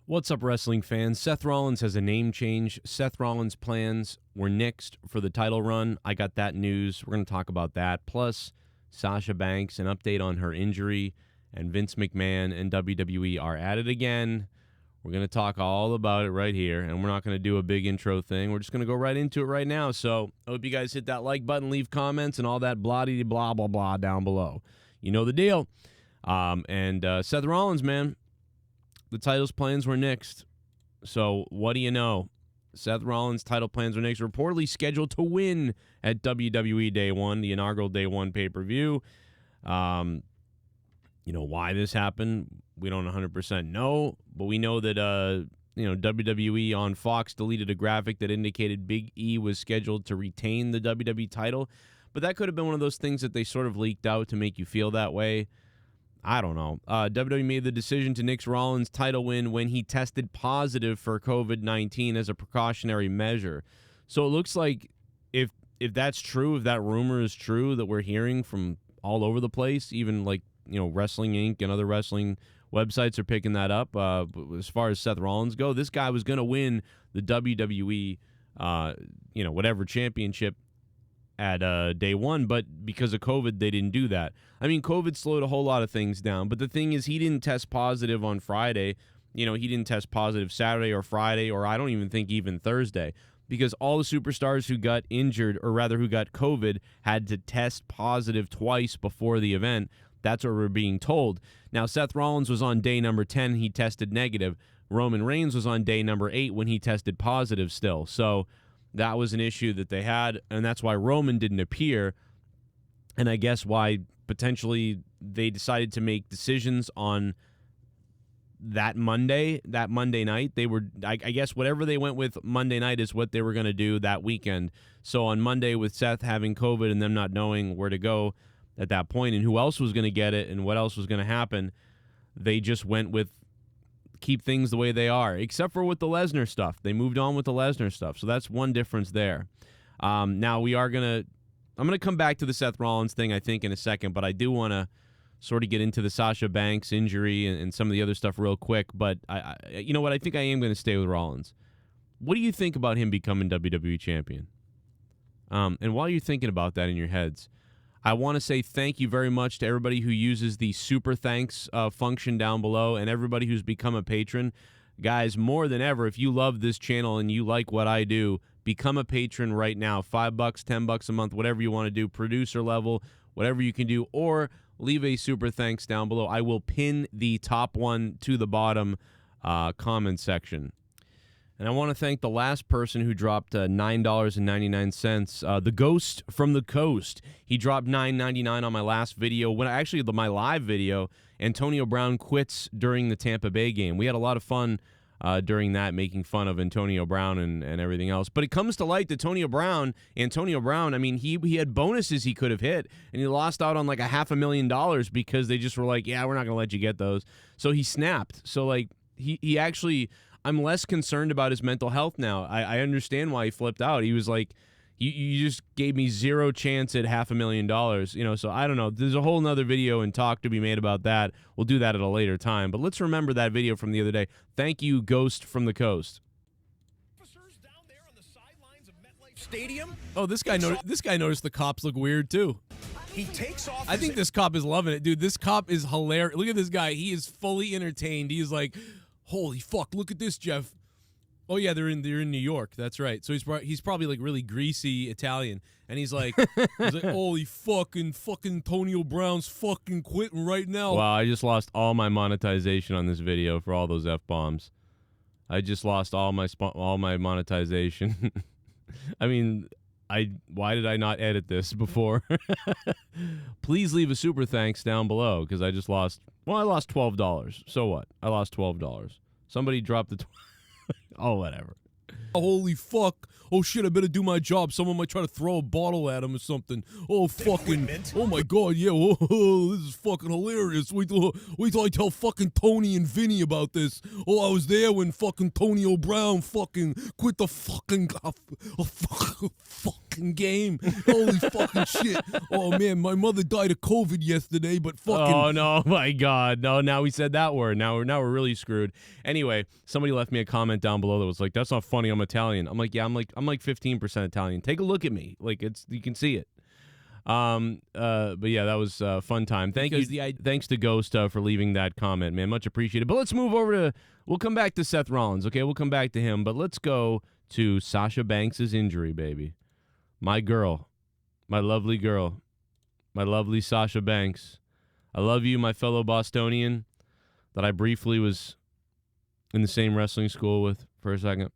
What's up, wrestling fans? Seth Rollins has a name change. Seth Rollins' plans were nixed for the title run. I got that news. We're going to talk about that. Plus, Sasha Banks, an update on her injury, and Vince McMahon and WWE are at it again. We're going to talk all about it right here, and we're not going to do a big intro thing. We're just going to go right into it right now. So I hope you guys hit that like button, leave comments, and all that blah-blah-blah down below. You know the deal. Seth Rollins, man. The title's plans were nixed. So what do you know? Seth Rollins' title plans were nixed. Reportedly scheduled to win at WWE Day 1, the inaugural Day 1 pay-per-view. You know why this happened? We don't 100% know, but we know that WWE on Fox deleted a graphic that indicated Big E was scheduled to retain the WWE title. But that could have been one of those things that they sort of leaked out to make you feel that way. I don't know. WWE made the decision to nix Rollins' title win when he tested positive for COVID-19 as a precautionary measure. So it looks like if that's true, if that rumor is true that we're hearing from all over the place, even like, Wrestling Inc. and other wrestling websites are picking that up. As far as Seth Rollins go, this guy was going to win the WWE, whatever championship at Day 1, but because of COVID, they didn't do that. I mean, COVID slowed a whole lot of things down, but the thing is, he didn't test positive on Friday. He didn't test positive Saturday or Friday, or I don't even think even Thursday, because all the superstars who got injured, or rather who got COVID, had to test positive twice before the event. That's what we're being told. Now, Seth Rollins was on day number 10. He tested negative. Roman Reigns was on day number 8 when he tested positive still. So that was an issue that they had, and that's why Roman didn't appear, and I guess why potentially they decided to make decisions on that Monday night. They were, I guess whatever they went with Monday night is what they were going to do that weekend. So on Monday, with Seth having COVID and them not knowing where to go at that point and who else was going to get it and what else was going to happen, they just went with keep things the way they are, except for with the Lesnar stuff. They moved on with the Lesnar stuff, so that's one difference there. Now I'm gonna come back to the Seth Rollins thing, I think, in a second, but I do want to sort of get into the Sasha Banks injury and some of the other stuff real quick. But you know what? I think I am going to stay with Rollins. What do you think about him becoming WWE champion? And while you're thinking about that in your heads, I want to say thank you very much to everybody who uses the super thanks function down below and everybody who's become a patron. Guys, more than ever, if you love this channel and you like what I do, become a patron right now. $5, $10 a month, whatever you want to do, producer level, whatever you can do, or leave a super thanks down below. I will pin the top one to the bottom comment section. And I want to thank the last person who dropped $9.99. The Ghost from the Coast. He dropped $9.99 on my last video. My live video, Antonio Brown quits during the Tampa Bay game. We had a lot of fun during that, making fun of Antonio Brown and everything else. But it comes to light that Antonio Brown, I mean, he had bonuses he could have hit, and he lost out on like $500,000 because they just were like, yeah, we're not going to let you get those. So he snapped. So, like, he actually... I'm less concerned about his mental health now. I understand why he flipped out. He was like, you just gave me zero chance at $500,000, so I don't know. There's a whole nother video and talk to be made about that. We'll do that at a later time. But let's remember that video from the other day. Thank you, Ghost from the Coast. Officers down there on the sidelines of MetLife Stadium. Oh, this guy noticed the cops look weird too. He takes off. I think this cop is loving it, dude. This cop is hilarious. Look at this guy. He is fully entertained. He's like, holy fuck, look at this, Jeff. Oh yeah, they're in New York. That's right. So he's probably like really greasy Italian, and he's like, holy fucking Antonio Brown's fucking quitting right now. Wow, I just lost all my monetization on this video for all those F-bombs. I just lost all my monetization. I mean, why did I not edit this before? Please leave a super thanks down below, because I lost $12. So what? I lost $12. Somebody dropped the... Oh, whatever. Holy fuck. Oh, shit, I better do my job. Someone might try to throw a bottle at him or something. Oh, fucking. Oh, my God, yeah. Oh, this is fucking hilarious. Wait till I tell fucking Tony and Vinny about this. Oh, I was there when fucking Tony O'Brown fucking quit the fucking game. Holy fucking shit. Oh, man, my mother died of COVID yesterday, but fucking. Oh, no, my God. No, now we said that word. Now we're really screwed. Anyway, somebody left me a comment down below that was like, that's not funny, I'm Italian. I'm like, yeah, I'm like 15% Italian. Take a look at me. Like, you can see it. But yeah, that was a fun time. Thanks to Ghost for leaving that comment, man. Much appreciated. But let's move over we'll come back to Seth Rollins, okay? We'll come back to him, but let's go to Sasha Banks' injury, baby. My girl, my lovely girl, my lovely Sasha Banks. I love you, my fellow Bostonian that I briefly was in the same wrestling school with for a second.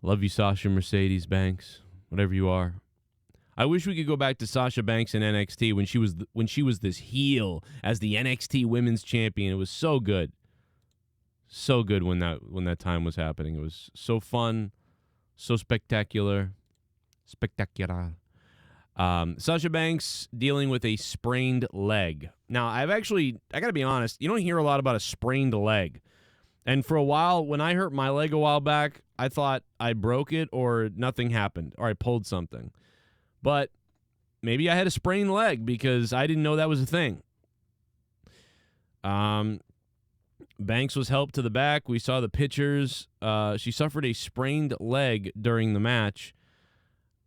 Love you, Sasha Mercedes Banks, whatever you are. I wish we could go back to Sasha Banks in NXT when she was this heel as the NXT Women's Champion. It was so good, so good when that time was happening. It was so fun, so spectacular. Sasha Banks dealing with a sprained leg. Now, I gotta be honest, you don't hear a lot about a sprained leg. And for a while, when I hurt my leg a while back, I thought I broke it or nothing happened or I pulled something. But maybe I had a sprained leg because I didn't know that was a thing. Banks was helped to the back. We saw the pictures. She suffered a sprained leg during the match,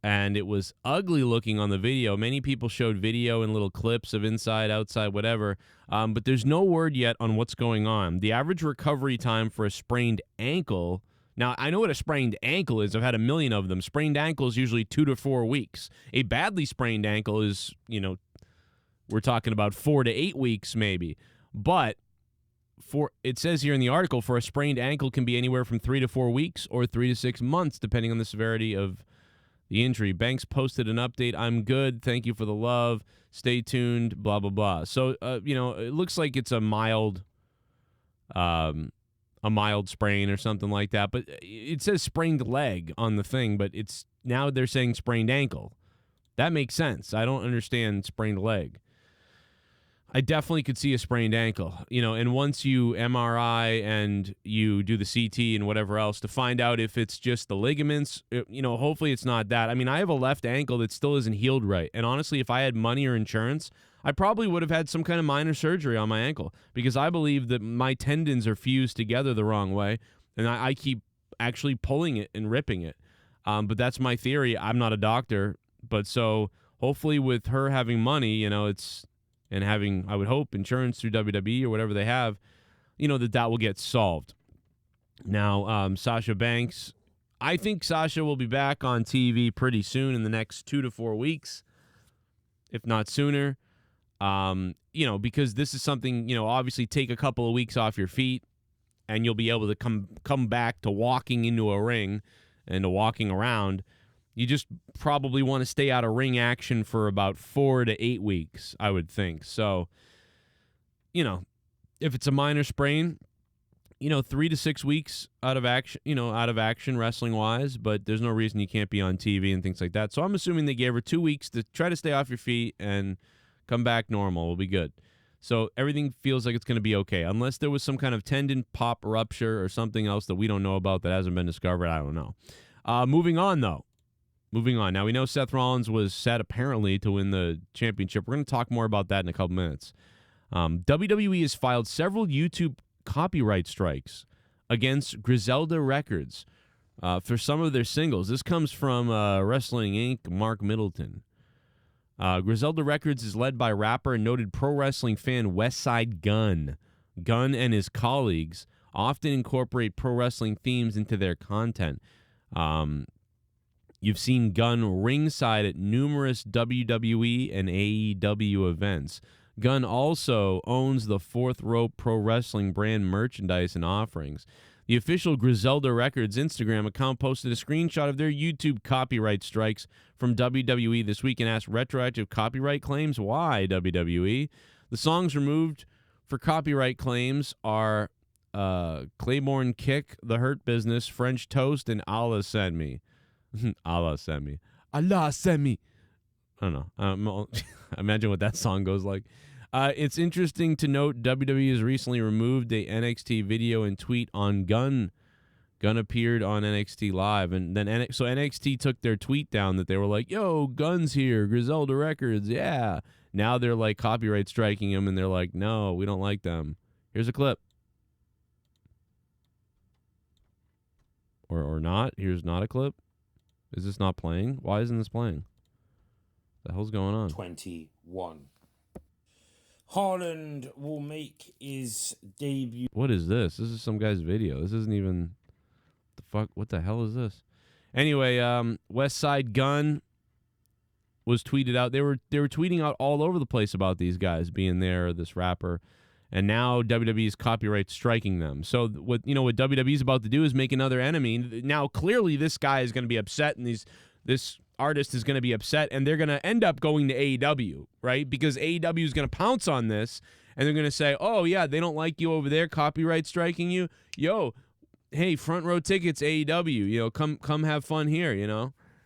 and it was ugly looking on the video. Many people showed video and little clips of inside, outside, whatever, but there's no word yet on what's going on. The average recovery time for a sprained ankle, now I know what a sprained ankle is. I've had a million of them. Sprained ankle is usually 2 to 4 weeks. A badly sprained ankle is, we're talking about 4 to 8 weeks maybe. But it says here in the article, for a sprained ankle can be anywhere from 3 to 4 weeks or 3 to 6 months, depending on the severity of the injury. Banks posted an update. I'm good. Thank you for the love. Stay tuned. Blah, blah, blah. So, it looks like it's a mild sprain or something like that. But it says sprained leg on the thing, but now they're saying sprained ankle. That makes sense. I don't understand sprained leg. I definitely could see a sprained ankle, and once you MRI and you do the CT and whatever else to find out if it's just the ligaments, hopefully it's not that. I mean, I have a left ankle that still isn't healed right. And honestly, if I had money or insurance, I probably would have had some kind of minor surgery on my ankle because I believe that my tendons are fused together the wrong way. And I keep actually pulling it and ripping it. But that's my theory. I'm not a doctor. But so hopefully with her having money, and having, I would hope, insurance through WWE or whatever they have, that will get solved. Now, Sasha Banks, I think Sasha will be back on TV pretty soon in the next 2 to 4 weeks, if not sooner. Because this is something, obviously take a couple of weeks off your feet and you'll be able to come back to walking into a ring and to walking around. You just probably want to stay out of ring action for about 4 to 8 weeks, I would think. So, if it's a minor sprain, 3 to 6 weeks out of action wrestling wise, but there's no reason you can't be on TV and things like that. So I'm assuming they gave her 2 weeks to try to stay off your feet and come back normal. We'll be good. So everything feels like it's going to be okay, unless there was some kind of tendon pop rupture or something else that we don't know about that hasn't been discovered. I don't know. Moving on, though. Now, we know Seth Rollins was set apparently to win the championship. We're going to talk more about that in a couple minutes. WWE has filed several YouTube copyright strikes against Griselda Records for some of their singles. This comes from Wrestling Inc., Mark Middleton. Griselda Records is led by rapper and noted pro wrestling fan Westside Gunn. Gunn and his colleagues often incorporate pro wrestling themes into their content. You've seen Gunn ringside at numerous WWE and AEW events. Gunn also owns the Fourth Rope Pro Wrestling brand merchandise and offerings. The official Griselda Records Instagram account posted a screenshot of their YouTube copyright strikes from WWE this week and asked retroactive copyright claims. Why, WWE? The songs removed for copyright claims are Claiborne Kick, The Hurt Business, French Toast, and Allah Send Me. Allah Send Me. Allah Send Me. I don't know. Imagine what that song goes like. It's interesting to note WWE has recently removed a NXT video and tweet on Gunn. Gunn appeared on NXT Live, and then so NXT took their tweet down that they were like, "Yo, Gunn's here, Griselda Records, yeah." Now they're like copyright striking him, and they're like, "No, we don't like them." Here's a clip, or not. Here's not a clip. Is this not playing? Why isn't this playing? The hell's going on? 21. Haaland will make his debut. What is this? This is some guy's video. This isn't even the fuck. What the hell is this? Anyway, West Side Gun was tweeted out. They were tweeting out all over the place about these guys being there, this rapper, and now WWE is copyright striking them. So what WWE is about to do is make another enemy. Now clearly this guy is going to be upset, and this artist is going to be upset, and they're going to end up going to AEW, right? Because AEW is going to pounce on this, and they're going to say, "Oh yeah, they don't like you over there, copyright striking you. Yo, hey, front row tickets, AEW. Come have fun here,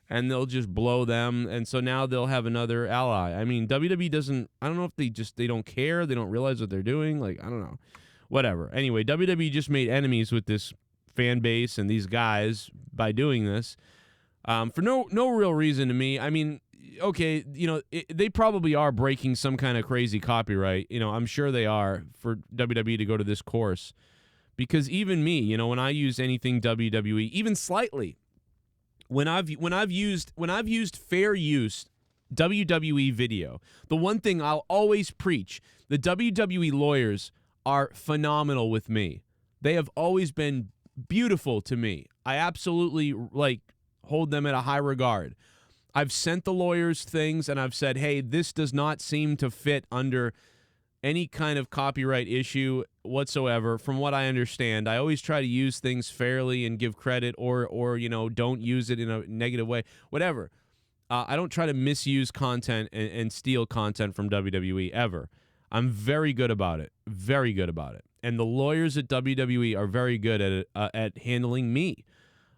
And they'll just blow them, and so now they'll have another ally. I mean, WWE doesn't. I don't know if they don't care. They don't realize what they're doing. Like, I don't know. Whatever. Anyway, WWE just made enemies with this fan base and these guys by doing this. For no real reason to me. I mean, okay, they probably are breaking some kind of crazy copyright. I'm sure they are for WWE to go to this course, because even me, when I use anything WWE, even slightly, when I've used fair use WWE video, the one thing I'll always preach: the WWE lawyers are phenomenal with me. They have always been beautiful to me. I absolutely hold them at a high regard. I've sent the lawyers things and I've said, "Hey, this does not seem to fit under any kind of copyright issue whatsoever." From what I understand, I always try to use things fairly and give credit, or don't use it in a negative way. Whatever. I don't try to misuse content and steal content from WWE ever. I'm very good about it. Very good about it. And the lawyers at WWE are very good at it, at handling me.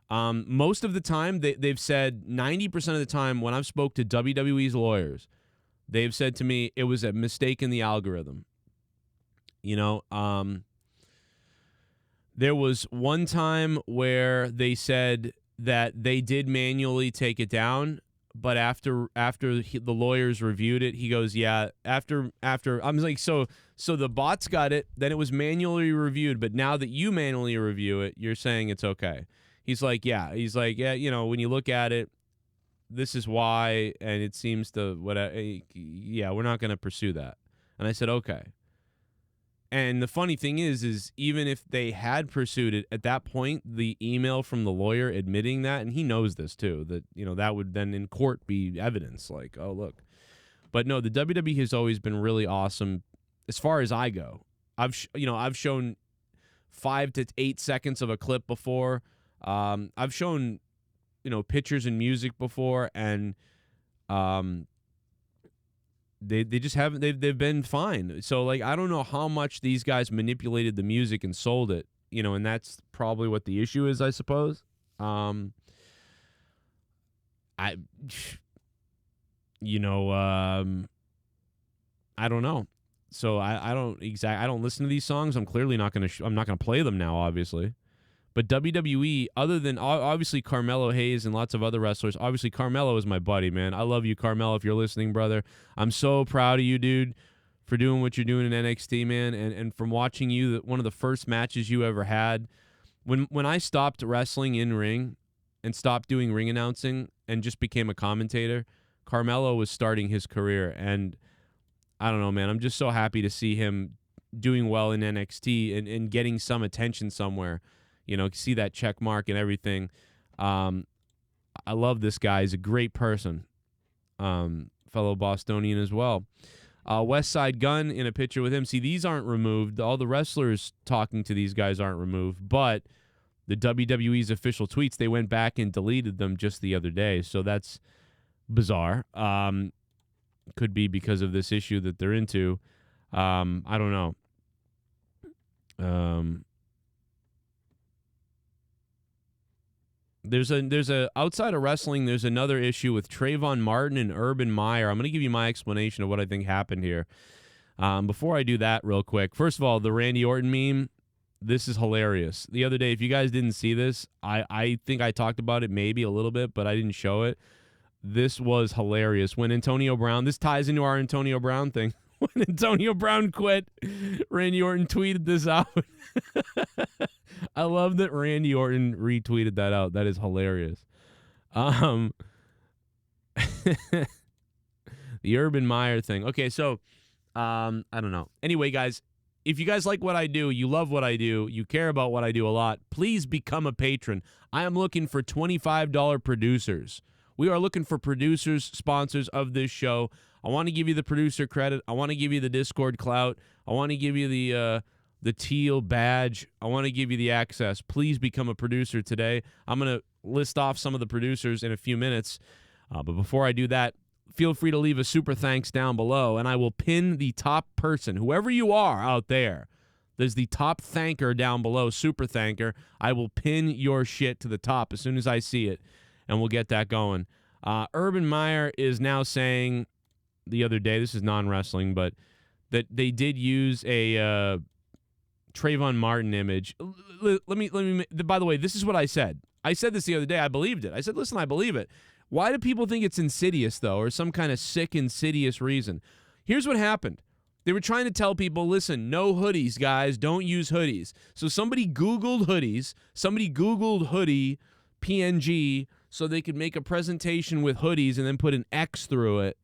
Most of the time, they've said 90% of the time when I've spoke to WWE's lawyers, they've said to me, it was a mistake in the algorithm. There was one time where they said that they did manually take it down, but after the lawyers reviewed it, he goes, "Yeah, after I'm like, so the bots got it, then it was manually reviewed, but now that you manually review it, you're saying it's okay." He's like, "Yeah." He's like, "Yeah, when you look at it, this is why, and it seems to yeah, we're not going to pursue that." And I said, "Okay." And the funny thing is even if they had pursued it at that point, the email from the lawyer admitting that, and he knows this too, that that would then in court be evidence, like, "Oh, look." But no, the WWE has always been really awesome as far as I go. I've shown 5 to 8 seconds of a clip before. I've shown pictures and music before, and they just haven't. They've been fine. So I don't know how much these guys manipulated the music and sold it. And that's probably what the issue is, I suppose. I don't know. So I don't listen to these songs. I'm clearly not gonna. I'm not gonna play them now, obviously. But WWE, other than obviously Carmelo Hayes and lots of other wrestlers, obviously Carmelo is my buddy, man. I love you, Carmelo, if you're listening, brother. I'm so proud of you, dude, for doing what you're doing in NXT, man. And from watching you, one of the first matches you ever had. When I stopped wrestling in ring and stopped doing ring announcing and just became a commentator, Carmelo was starting his career. And I don't know, man. I'm just so happy to see him doing well in NXT and getting some attention somewhere. See that check mark and everything. I love this guy. He's a great person. Fellow Bostonian as well. West Side Gun in a picture with him. See, these aren't removed. All the wrestlers talking to these guys aren't removed. But the WWE's official tweets, they went back and deleted them just the other day. So that's bizarre. Could be because of this issue that they're into. I don't know. There's a outside of wrestling, there's another issue with Trayvon Martin and Urban Meyer. I'm going to give you my explanation of what I think happened here. Before I do that real quick, first of all, the Randy Orton meme, this is hilarious. The other day, if you guys didn't see this, I think I talked about it maybe a little bit, but I didn't show it. This was hilarious. When Antonio Brown, this ties into our Antonio Brown thing. When Antonio Brown quit, Randy Orton tweeted this out. I love that Randy Orton retweeted that out. That is hilarious. The Urban Meyer thing. Okay, so I don't know. Anyway, guys, if you guys like what I do, you love what I do, you care about what I do a lot, please become a patron. I am looking for $25 producers. We are looking for producers, sponsors of this show. I want to give you the producer credit. I want to give you the Discord clout. I want to give you the teal badge. I want to give you the access. Please become a producer today. I'm going to list off some of the producers in a few minutes. But before I do that, feel free to leave a super thanks down below, and I will pin the top person, whoever you are out there. There's the top thanker down below, super thanker. I will pin your shit to the top as soon as I see it, and we'll get that going. Urban Meyer is now saying the other day, this is non-wrestling, but that they did use a Trayvon Martin image. Let me. By the way, this is what I said. I said this the other day. I believed it. I said, listen, I believe it. Why do people think it's insidious, though, or some kind of sick, insidious reason? Here's what happened. They were trying to tell people, listen, no hoodies, guys. Don't use hoodies. So somebody Googled hoodies. Somebody Googled hoodie PNG so they could make a presentation with hoodies and then put an X through it.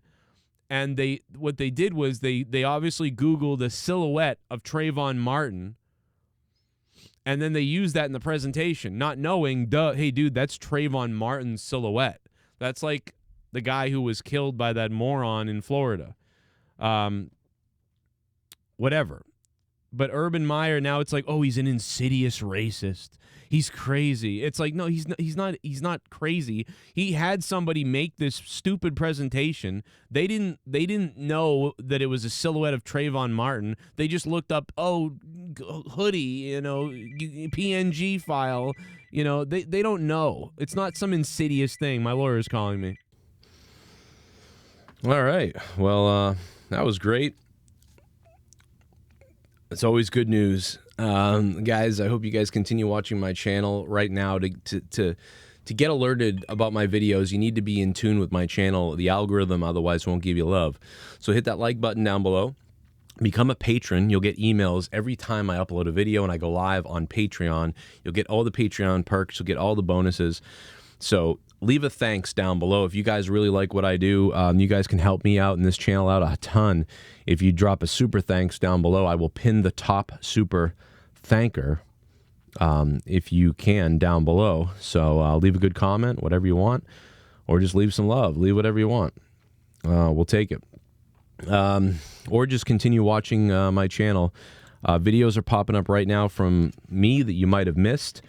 And what they did was they obviously Googled a silhouette of Trayvon Martin, and then they used that in the presentation, not knowing, hey, dude, that's Trayvon Martin's silhouette. That's like the guy who was killed by that moron in Florida. Whatever. But Urban Meyer, now it's like, oh, he's an insidious racist. He's crazy. It's like, no, he's not crazy. He had somebody make this stupid presentation. They didn't know that it was a silhouette of Trayvon Martin. They just looked up, hoodie, PNG file. They don't know. It's not some insidious thing. My lawyer is calling me. All right. Well, that was great. It's always good news. Guys, I hope you guys continue watching my channel right now. To get alerted about my videos, you need to be in tune with my channel. The algorithm otherwise won't give you love. So hit that like button down below. Become a patron. You'll get emails every time I upload a video and I go live on Patreon. You'll get all the Patreon perks. You'll get all the bonuses. So leave a thanks down below. If you guys really like what I do, you guys can help me out and this channel out a ton. If you drop a super thanks down below, I will pin the top super thanker if you can down below. So leave a good comment, whatever you want, or just leave some love. Leave whatever you want. We'll take it. Or just continue watching my channel. Videos are popping up right now from me that you might have missed.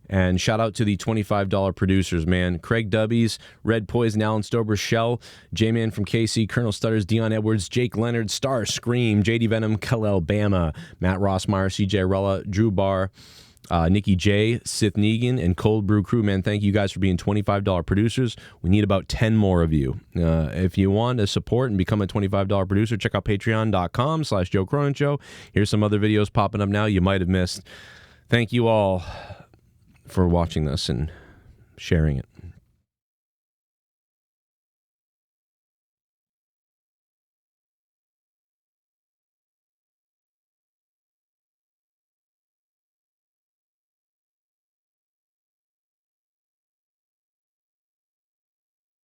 And shout out to the $25 producers, man. Craig Dubbies, Red Poison, Alan Stober, Shell, Jman from KC, Colonel Stutters, Dion Edwards, Jake Leonard, Star Scream, JD Venom, Kalel Bama, Matt Rossmeier, CJ Rella, Drew Barr, NickY J, Sith Negan, and ColdBrewKrew, man. Thank you guys for being $25 producers. We need about 10 more of you. If you want to support and become a $25 producer, check out patreon.com/Joe Cronin Show. Here's some other videos popping up now you might have missed. Thank you all for watching this and sharing it.